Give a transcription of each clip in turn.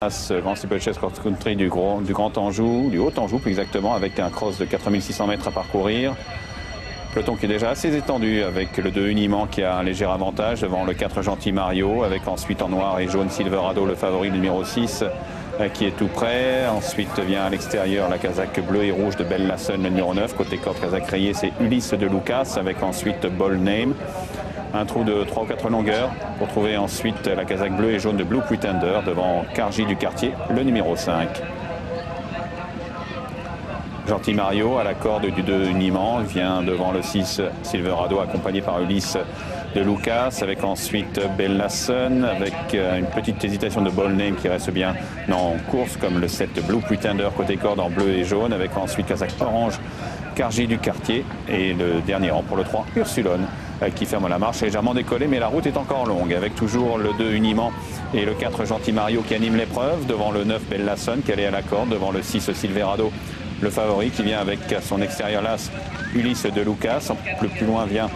Grand Steeplechase Cross Country du Grand Anjou, du Haut Anjou plus exactement, avec un cross de 4600 mètres à parcourir. Peloton qui est déjà assez étendu avec le 2 Unimant qui a un léger avantage devant le 4 Gentil Mario, avec ensuite en noir et jaune Silverado, le favori numéro 6 qui est tout près. Ensuite vient à l'extérieur la casaque bleue et rouge de Belle Lasson, le numéro 9. Côté corde casaque rayée, c'est Ulysse de Lucas avec ensuite Bold Name. Un trou de 3 ou 4 longueurs pour trouver ensuite la casaque bleue et jaune de Blue Pretender devant Cargy du Quartier, le numéro 5. Gentil Mario à la corde du 2 Unimant vient devant le 6 Silverado accompagné par Ulysse de Lucas avec ensuite Belle Lasson avec une petite hésitation de Bold Name qui reste bien en course comme le 7 Blue Pretender côté corde en bleu et jaune avec ensuite casaque orange Cargy du Quartier et le dernier rang pour le 3 Ursulone qui ferme la marche légèrement décollée mais la route est encore longue avec toujours le 2 Unimant et le 4 Gentil Mario qui anime l'épreuve devant le 9 Belle Lasson qui est à la corde devant le 6 Silverado le favori qui vient avec son extérieur las Ulysse de Lucas. Un peu plus loin vient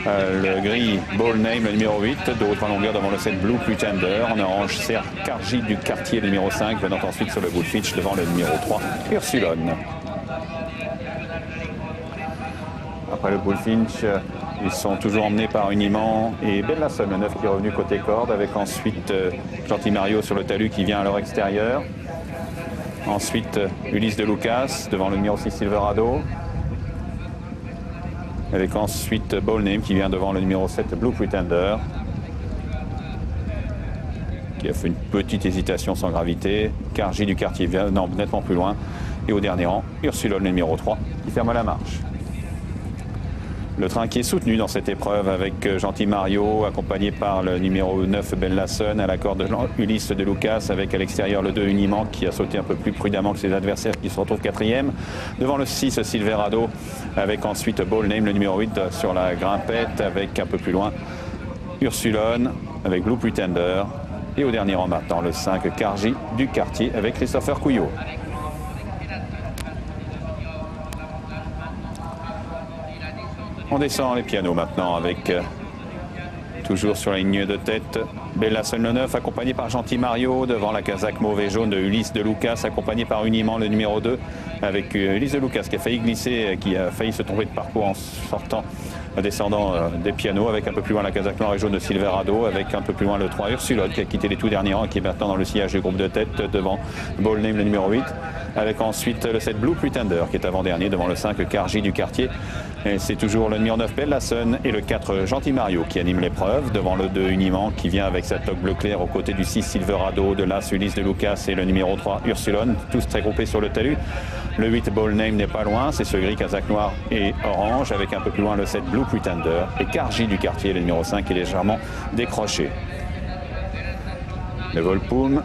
le gris Bold Name, le numéro 8, de haute en longueur devant le 7 Blue Pretender. En orange, c'est Cargy du Quartier, le numéro 5, venant ensuite sur le Bullfinch devant le numéro 3, Ursulone. Après le Bullfinch, ils sont toujours emmenés par Unimant et Belle Lasson, le 9 qui est revenu côté corde, avec ensuite Gentil Mario sur le talus qui vient à leur extérieur. Ensuite, Ulysse de Lucas devant le numéro 6 Silverado. Avec ensuite Bold Name qui vient devant le numéro 7 Blue Pretender. Qui a fait une petite hésitation sans gravité. Cargy du Quartier vient nettement plus loin. Et au dernier rang, Ursulone, le numéro 3, qui ferme la marche. Le train qui est soutenu dans cette épreuve avec Gentil Mario, accompagné par le numéro 9 Belle Lasson, à la corde de Ulysse de Lucas, avec à l'extérieur le 2 Unimant qui a sauté un peu plus prudemment que ses adversaires qui se retrouvent 4e. Devant le 6 Silverado, avec ensuite Bold Name, le numéro 8 sur la grimpette, avec un peu plus loin Ursulone, avec Blue Pretender. Et au dernier rang maintenant, le 5 Cargy du Quartier, avec Christopher Couillot. On descend les pianos maintenant avec toujours sur la ligne de tête Belle Lasson le 9 accompagné par Gentil Mario devant la casaque mauve et jaune de Ulysse de Lucas accompagné par Unimant le numéro 2 avec Ulysse de Lucas qui a failli glisser, qui a failli se tromper de parcours en sortant, descendant des pianos avec un peu plus loin la casaque noire et jaune de Silverado avec un peu plus loin le 3 Ursulone qui a quitté les tout derniers rangs et qui est maintenant dans le sillage du groupe de tête devant Bold Name le numéro 8 avec ensuite le 7 Blue Pretender qui est avant-dernier devant le 5 Cargy du Quartier. Et c'est toujours le numéro 9 Belle Lasson et le 4 Gentil Mario qui anime l'épreuve devant le 2 Unimant qui vient avec sa toque bleu clair aux côtés du 6 Silverado, de l'As Ulysse de Lucas et le numéro 3 Ursulone, tous très groupés sur le talus. Le 8 Bold Name n'est pas loin, c'est ce gris casaque noir et orange avec un peu plus loin le 7 Blue Pretender et Cargy du Quartier, le numéro 5 est légèrement décroché. Le Volpoum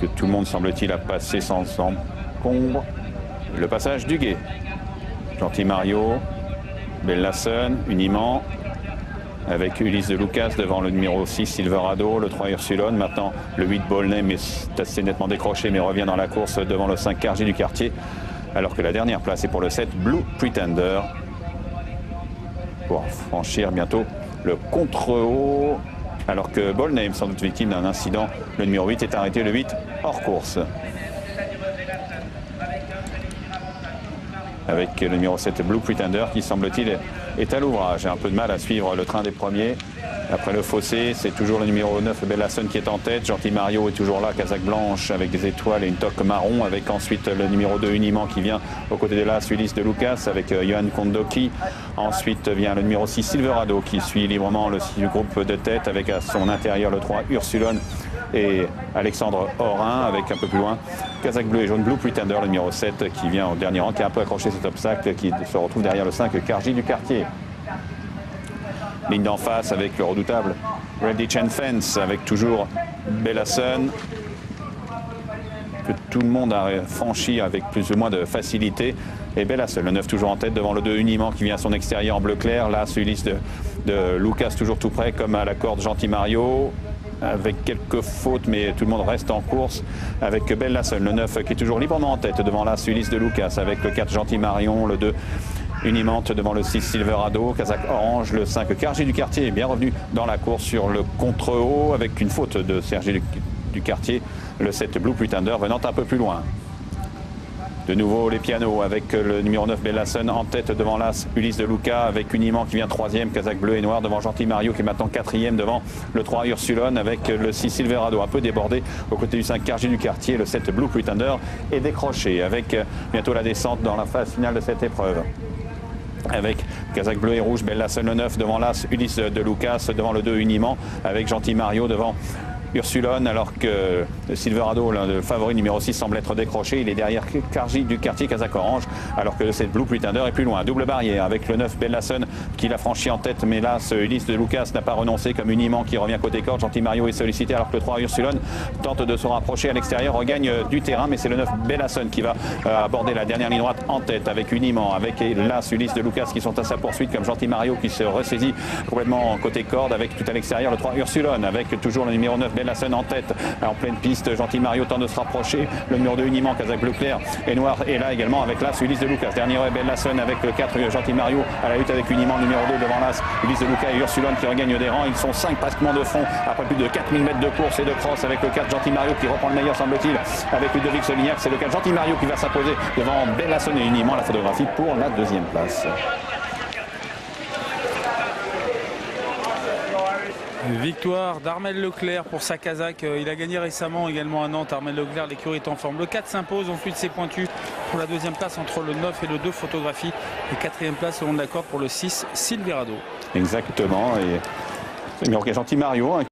que tout le monde semble-t-il a passé sans encombre. Le passage du Guet. Gentil Mario, Belle Lasson, Unimant, avec Ulysse de Lucas devant le numéro 6 Silverado, le 3 Ursulone. Maintenant, le 8 Bold Name est assez nettement décroché, mais revient dans la course devant le 5 Cargy du Quartier. Alors que la dernière place est pour le 7 Blue Pretender. Pour franchir bientôt le contre-haut. Alors que Bold Name, sans doute victime d'un incident, le numéro 8 est arrêté, le 8 hors course. Avec le numéro 7 Blue Pretender qui semble-t-il est à l'ouvrage. J'ai un peu de mal à suivre le train des premiers. Après le fossé, c'est toujours le numéro 9 Belle Lasson qui est en tête. Gentil Mario est toujours là, casaque blanche avec des étoiles et une toque marron. Avec ensuite le numéro 2 Unimant qui vient aux côtés de l'As Ulysse de Lucas avec Johan Kondoki. Ensuite vient le numéro 6 Silverado qui suit librement le groupe de tête avec à son intérieur le 3 Ursulone et Alexandre Orin avec un peu plus loin casaque bleu et jaune Blue Pretender, le numéro 7 qui vient au dernier rang, qui a un peu accroché cet obstacle, qui se retrouve derrière le 5 Cargy du Quartier. Ligne d'en face avec le redoutable Ready Chain Fence avec toujours Belle Lasson que tout le monde a franchi avec plus ou moins de facilité. Et Belle Lasson, le 9 toujours en tête devant le 2 Unimant qui vient à son extérieur en bleu clair. Là, Ulysse de Lucas toujours tout près comme à la corde Gentil Mario. Avec quelques fautes, mais tout le monde reste en course avec Belle Lasson, le 9 qui est toujours librement en tête devant l'As Ulysse de Lucas, avec le 4 Gentil Marion, le 2 Unimant devant le 6 Silverado, casaque orange, le 5 Cargy du Quartier est bien revenu dans la course sur le contre-haut avec une faute de Sergi du Quartier. le 7 Blue Pretender venant un peu plus loin. De nouveau les pianos avec le numéro 9 Bellasson en tête devant l'As Ulysse de Luca, avec Uniment qui vient 3e, Kazakh bleu et noir devant Gentil Mario qui est maintenant 4e devant le 3 Ursulon, avec le 6 Silverado un peu débordé aux côtés du 5 Cargy du Quartier. Le 7 Blue Pretender est décroché avec bientôt la descente dans la phase finale de cette épreuve. Avec Kazakh bleu et rouge, Bellasson le 9 devant l'As Ulysse de Lucas, devant le 2 Uniment, avec Gentil Mario devant Ursulon, alors que le Silverado, le favori numéro 6, semble être décroché. Il est derrière Cargy du Quartier, Kazakh orange, alors que le 7 Blue Pretender est plus loin. Double barrière avec le 9 Bellasson qui l'a franchi en tête, mais là, ce Ulysse de Lucas n'a pas renoncé, comme Uniment qui revient côté corde. Gentil Mario est sollicité, alors que le 3 Ursulon tente de se rapprocher à l'extérieur, regagne du terrain, mais c'est le 9 Bellasson qui va aborder la dernière ligne droite en tête, avec Uniment, avec là Ulysse de Lucas qui sont à sa poursuite, comme Gentil Mario qui se ressaisit complètement côté corde, avec tout à l'extérieur le 3 Ursulon, avec toujours le numéro 9 Bellasson en tête, en pleine piste. Gentil Mario tente de se rapprocher, le numéro 2 Uniment, Kazakh bleu clair et noir, et là également avec l'As Ulysse de Lucas. Dernier Bellasson avec le 4 Gentil Mario à la lutte avec Uniment, numéro 2 devant l'As Ulysse de Lucas et Ursulon qui regagne des rangs. Ils sont 5 pratiquement de front après plus de 4000 mètres de course et de cross, avec le 4 Gentil Mario qui reprend le meilleur, semble-t-il, avec Ludovic Solignac. C'est le 4 Gentil Mario qui va s'imposer devant Bellasson et Uniment. La photographie pour la 2e place. Victoire d'Armel Leclerc pour sa Kazakh. Il a gagné récemment également à Nantes. Armel Leclerc, l'écurie est en forme. Le 4 s'impose, ensuite c'est pointu pour la 2e place entre le 9 et le 2 photographie. Et 4e place selon l'accord pour le 6 Silverado. Exactement. Et c'est Gentil Mario.